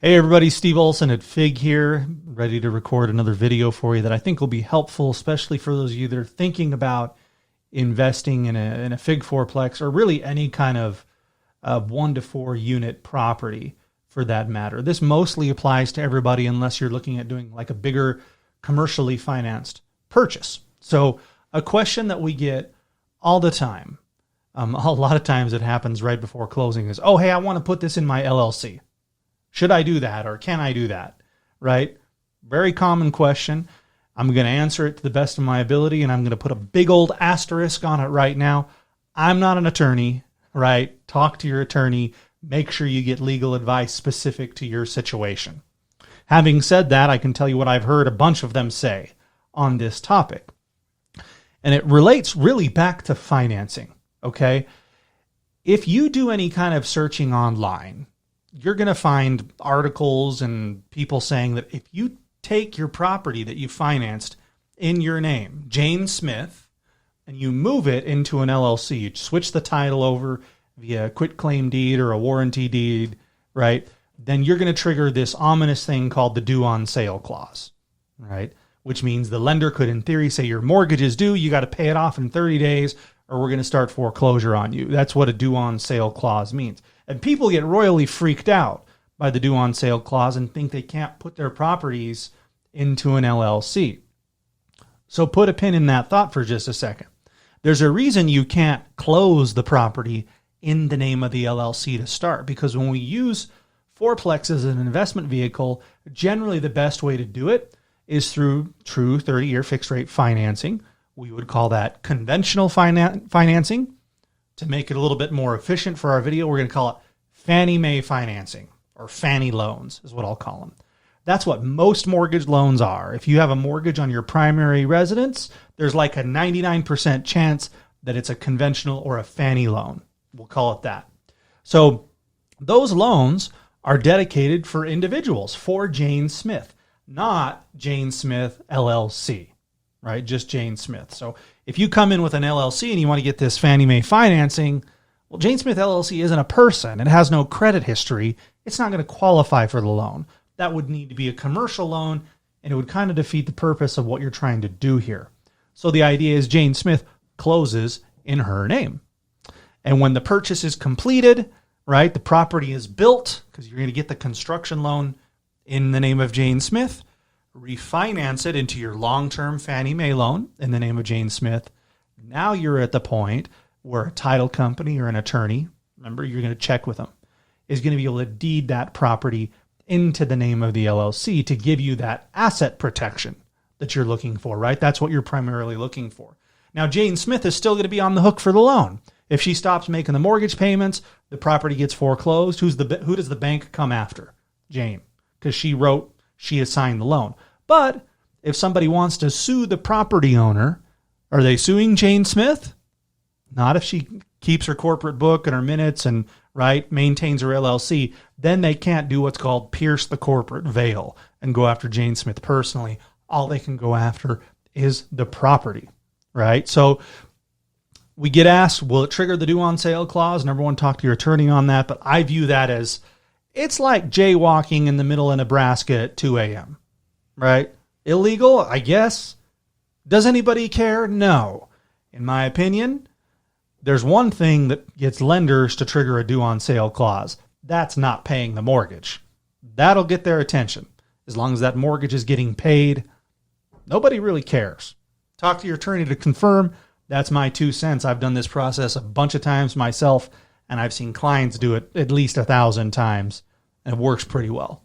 Hey everybody, Steve Olson at Fig here, ready to record another video for you that I think will be helpful, especially for those of you that are thinking about investing in a Fig Fourplex or really any kind of 1 to 4 unit property for that matter. This mostly applies to everybody unless you're looking at doing like a bigger commercially financed purchase. So a question that we get all the time, a lot of times it happens right before closing is, oh, hey, I want to put this in my LLC. Should I do that or can I do that? Right? Very common question. I'm going to answer it to the best of my ability, and I'm going to put a big old asterisk on it right now. I'm not an attorney, right? Talk to your attorney. Make sure you get legal advice specific to your situation. Having said that, I can tell you what I've heard a bunch of them say on this topic. And it relates really back to financing, okay? If you do any kind of searching online, you're going to find articles and people saying that if you take your property that you financed in your name, Jane Smith, and you move it into an LLC, you switch the title over via a quitclaim deed or a warranty deed, right? Then you're going to trigger this ominous thing called the due on sale clause, right? Which means the lender could, in theory, say your mortgage is due, you got to pay it off in 30 days, or we're going to start foreclosure on you. That's what a due on sale clause means. And people get royally freaked out by the due on sale clause and think they can't put their properties into an LLC. So put a pin in that thought for just a second. There's a reason you can't close the property in the name of the LLC to start, because when we use Fourplex as an investment vehicle, generally the best way to do it is through true 30-year fixed rate financing. We would call that conventional financing. To make it a little bit more efficient for our video, we're going to call it Fannie Mae financing, or Fannie loans is what I'll call them. That's what most mortgage loans are. If you have a mortgage on your primary residence, there's like a 99% chance that it's a conventional or a Fannie loan. We'll call it that. So those loans are dedicated for individuals, for Jane Smith, not Jane Smith LLC, right? Just Jane Smith. So if you come in with an LLC and you want to get this Fannie Mae financing, well, Jane Smith LLC isn't a person. It has no credit history. It's not going to qualify for the loan. That would need to be a commercial loan, and it would kind of defeat the purpose of what you're trying to do here. So the idea is Jane Smith closes in her name. And when the purchase is completed, right, the property is built, because you're going to get the construction loan in the name of Jane Smith, refinance it into your long-term Fannie Mae loan in the name of Jane Smith. Now you're at the point where a title company or an attorney, remember you're going to check with them, is going to be able to deed that property into the name of the LLC to give you that asset protection that you're looking for, right? That's what you're primarily looking for. Now, Jane Smith is still going to be on the hook for the loan. If she stops making the mortgage payments, the property gets foreclosed. Who does the bank come after? Jane, because she assigned the loan. But if somebody wants to sue the property owner, are they suing Jane Smith? Not if she keeps her corporate book and her minutes and, right, maintains her LLC. Then they can't do what's called pierce the corporate veil and go after Jane Smith personally. All they can go after is the property, right? So we get asked, will it trigger the due on sale clause? Number one, talk to your attorney on that. But I view that as, it's like jaywalking in the middle of Nebraska at 2 a.m., right? Illegal, I guess. Does anybody care? No. In my opinion, there's one thing that gets lenders to trigger a due on sale clause. That's not paying the mortgage. That'll get their attention. As long as that mortgage is getting paid, nobody really cares. Talk to your attorney to confirm. That's my 2 cents. I've done this process a bunch of times myself, and I've seen clients do it at least 1,000 times, and it works pretty well.